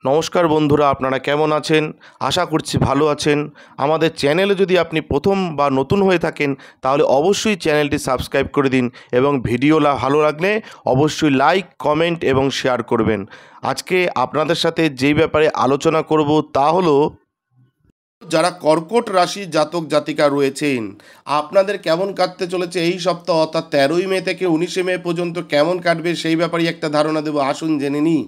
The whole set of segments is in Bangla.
নমস্কার বন্ধুরা, আপনারা কেমন আছেন? আশা করছি ভালো আছেন। আমাদের চ্যানেলে যদি আপনি প্রথম বা নতুন হয়ে থাকেন তাহলে অবশ্যই চ্যানেলটি সাবস্ক্রাইব করে দিন এবং ভিডিও ভালো লাগলে অবশ্যই লাইক, কমেন্ট এবং শেয়ার করবেন। আজকে আপনাদের সাথে যেই ব্যাপারে আলোচনা করব তা হলো, যারা কর্কট রাশি জাতক জাতিকা রয়েছেন আপনাদের কেমন কাটতে চলেছে এই সপ্তাহ, অর্থাৎ 13ই মে থেকে 19শে মে পর্যন্ত কেমন কাটবে সেই ব্যাপারে একটা ধারণা দেব। আসুন জেনে নিই।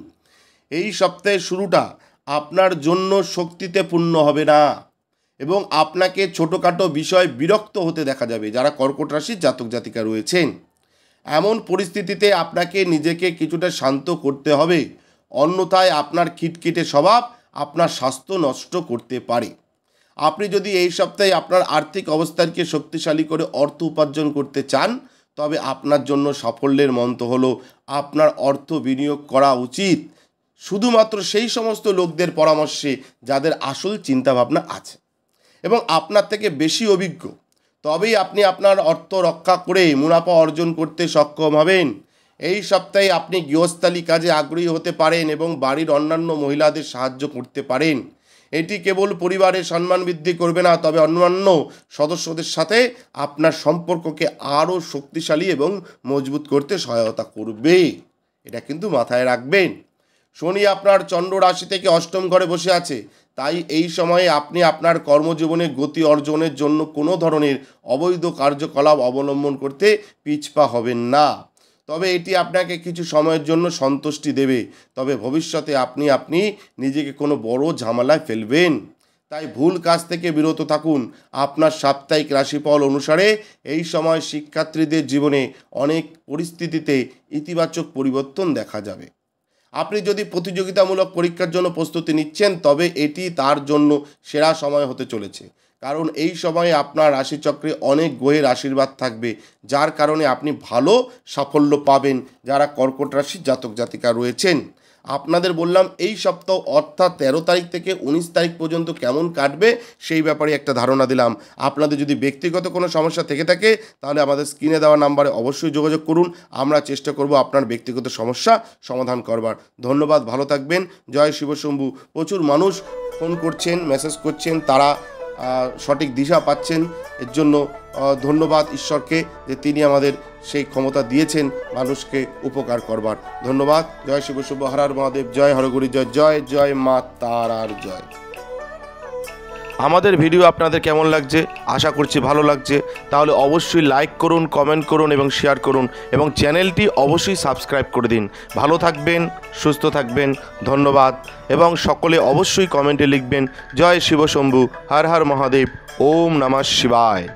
এই সপ্তাহের শুরুটা আপনার জন্য শক্তিতে পূর্ণ হবে না এবং আপনাকে ছোটোখাটো বিষয় বিরক্ত হতে দেখা যাবে। যারা কর্কট রাশির জাতক জাতিকা রয়েছেন এমন পরিস্থিতিতে আপনাকে নিজেকে কিছুটা শান্ত করতে হবে, অন্যথায় আপনার খিটখিটে স্বভাব আপনার স্বাস্থ্য নষ্ট করতে পারে। আপনি যদি এই সপ্তাহে আপনার আর্থিক অবস্থানকে শক্তিশালী করে অর্থ উপার্জন করতে চান তবে আপনার জন্য সাফল্যের মন্ত্র হলো আপনার অর্থ বিনিয়োগ করা উচিত শুধুমাত্র সেই সমস্ত লোকদের পরামর্শে যাদের আসল চিন্তাভাবনা আছে এবং আপনার থেকে বেশি অভিজ্ঞ। তবেই আপনি আপনার অর্থ রক্ষা করে মুনাফা অর্জন করতে সক্ষম হবেন। এই সপ্তাহে আপনি গৃহস্থালী কাজে আগ্রহী হতে পারেন এবং বাড়ির অন্যান্য মহিলাদের সাহায্য করতে পারেন। এটি কেবল পরিবারের সম্মান বৃদ্ধি করবে না, তবে অন্যান্য সদস্যদের সাথে আপনার সম্পর্ককে আরও শক্তিশালী এবং মজবুত করতে সহায়তা করবে। এটা কিন্তু মাথায় রাখবেন। শনি আপনার চন্দ্র রাশি থেকে অষ্টম ঘরে বসে আছে, তাই এই সময়ে আপনি আপনার কর্মজীবনে গতি অর্জনের জন্য কোনো ধরনের অবৈধ কার্যকলাপ অবলম্বন করতে পিছপা হবেন না। তবে এটি আপনাকে কিছু সময়ের জন্য সন্তুষ্টি দেবে, তবে ভবিষ্যতে আপনি নিজেকে কোনো বড় ঝামেলায় ফেলবেন। তাই ভুল কাজ থেকে বিরত থাকুন। আপনার সাপ্তাহিক রাশিফল অনুসারে এই সময় শিক্ষার্থীদের জীবনে অনেক পরিস্থিতিতে ইতিবাচক পরিবর্তন দেখা যাবে। আপনি যদি প্রতিযোগিতামূলক পরীক্ষার জন্য প্রস্তুতি নিচ্ছেন তবে এটি তার জন্য সেরা সময় হতে চলেছে, কারণ এই সময়ে আপনার রাশিচক্রে অনেক গ্রহের আশীর্বাদ থাকবে, যার কারণে আপনি ভালো সাফল্য পাবেন। যারা কর্কট রাশির জাতক জাতিকা রয়েছেন আপনাদের বললাম এই সপ্তাহ অর্থাৎ 13 তারিখ থেকে 19 তারিখ পর্যন্ত কেমন কাটবে সেই ব্যাপারে একটা ধারণা দিলাম। আপনাদের যদি ব্যক্তিগত কোনো সমস্যা থেকে থাকে তাহলে আমাদের স্ক্রিনে দেওয়া নাম্বারে অবশ্যই যোগাযোগ করুন। আমরা চেষ্টা করব আপনার ব্যক্তিগত সমস্যা সমাধান করবার। ধন্যবাদ, ভালো থাকবেন। জয় শিবশম্ভু। প্রচুর মানুষ ফোন করছেন, মেসেজ করছেন, তারা সঠিক দিশা পাচ্ছেন। এর জন্য ধন্যবাদ ঈশ্বরকে যে তিনি আমাদের সেই ক্ষমতা দিয়েছেন মানুষকে উপকার করবার। ধন্যবাদ। জয় শিব শুভ। হর হর মহাদেব। জয় হরগুরি জয়। জয় জয় মা তারার জয়। আমাদের ভিডিও আপনাদের কেমন লাগছে? আশা করছি ভালো লাগছে। তাহলে অবশ্যই লাইক করুন, কমেন্ট করুন এবং শেয়ার করুন এবং চ্যানেলটি অবশ্যই সাবস্ক্রাইব করে দিন। ভালো থাকবেন, সুস্থ থাকবেন। ধন্যবাদ এবং সকলে অবশ্যই কমেন্টে লিখবেন জয় শিব শম্ভু, হর হর মহাদেব, ওম নমঃ শিবায়।